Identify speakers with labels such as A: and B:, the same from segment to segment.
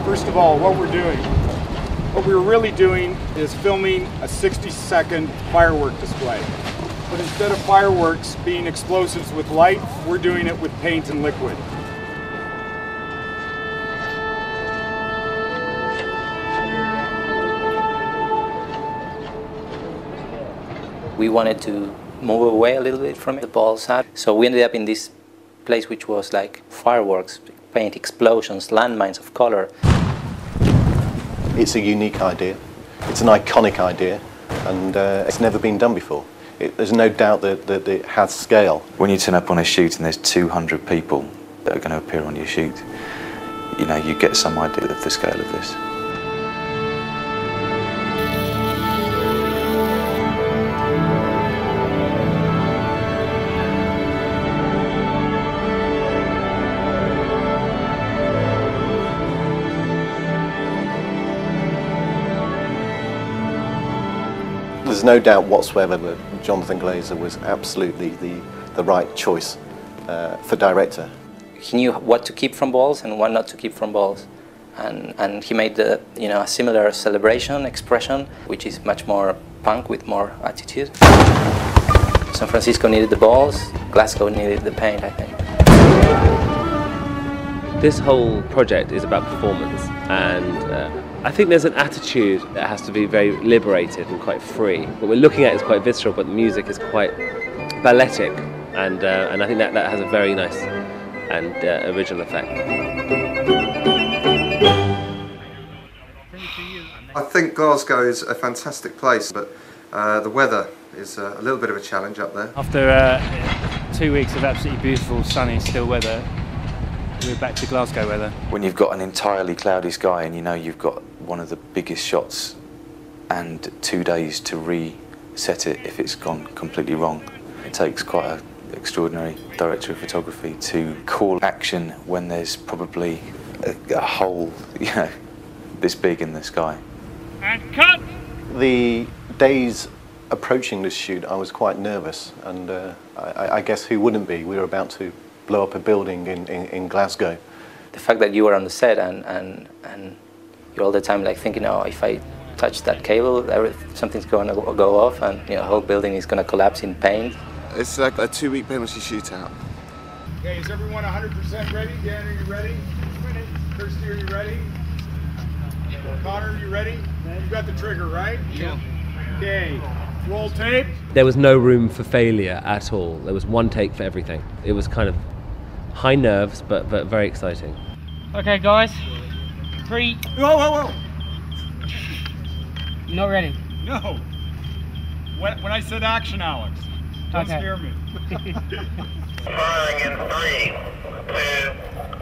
A: First of all, what we're really doing is filming a 60-second firework display. But instead of fireworks being explosives with light, we're doing it with paint and liquid.
B: We wanted to move away a little bit from the balls, so we ended up in this place which was like fireworks, paint explosions, landmines of color.
C: It's a unique idea, it's an iconic idea, and it's never been done before. There's no doubt that it has scale.
D: When you turn up on a shoot and there's 200 people that are going to appear on your shoot, you know, you get some idea of the scale of this.
C: There's no doubt whatsoever that Jonathan Glazer was absolutely the right choice for director.
B: He knew what to keep from balls and what not to keep from balls, and he made a similar celebration expression, which is much more punk with more attitude. San Francisco needed the balls, Glasgow needed the paint, I think.
E: This whole project is about performance, and I think there's an attitude that has to be very liberated and quite free. What we're looking at is quite visceral, but the music is quite balletic, and I think that has a very nice and original effect.
F: I think Glasgow is a fantastic place, but the weather is a little bit of a challenge up there.
G: After 2 weeks of absolutely beautiful, sunny, still weather, we're back to Glasgow weather.
D: When you've got an entirely cloudy sky and you know you've got one of the biggest shots and 2 days to reset it if it's gone completely wrong, it takes quite an extraordinary director of photography to call action when there's probably a hole, you know, this big in the sky.
A: And cut!
C: The days approaching this shoot, I was quite nervous, and I guess who wouldn't be? We were about to blow up a building in Glasgow.
B: The fact that you were on the set and you're all the time like thinking, oh, if I touch that cable, something's going to go off, and the whole building is going to collapse in paint.
F: It's like a 2-week penalty shootout.
A: Okay, is everyone 100% ready? Dan, are you ready? Kirsty, are you ready? Connor, are you ready? You got the trigger, right? Yeah. Okay, roll tape.
E: There was no room for failure at all. There was one take for everything. It was kind of high nerves, but very exciting.
G: Okay, guys. 3.
A: Whoa!
G: Not ready.
A: No. When I said action, Alex, don't scare me.
H: Firing in 3, 2,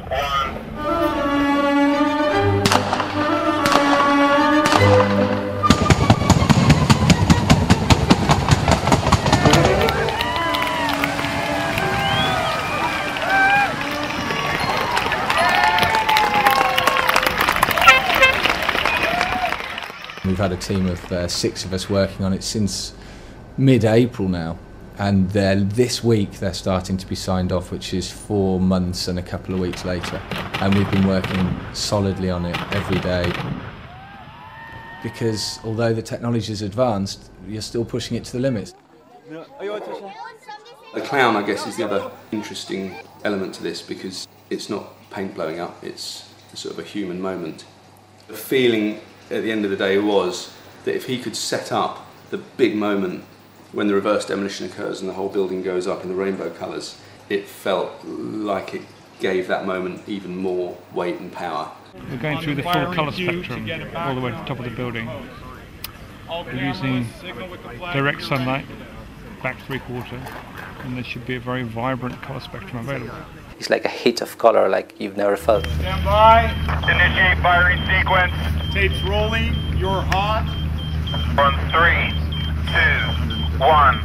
H: 1.
I: We've had a team of 6 of us working on it since mid-April now, and this week they're starting to be signed off, which is 4 months and a couple of weeks later, and we've been working solidly on it every day, because although the technology is advanced, you're still pushing it to the limits.
J: The clown, I guess, is the other interesting element to this, because it's not paint blowing up, it's sort of a human moment. The feeling at the end of the day was that if he could set up the big moment when the reverse demolition occurs and the whole building goes up in the rainbow colours, it felt like it gave that moment even more weight and power.
G: We're going through the full colour spectrum all the way to the top of the building. We're using direct sunlight, back 3/4, and there should be a very vibrant colour spectrum available.
B: It's like a hit of color like you've never felt.
A: Stand by.
H: Initiate firing sequence.
A: Tape's rolling. You're hot.
H: On 3, 2, 1.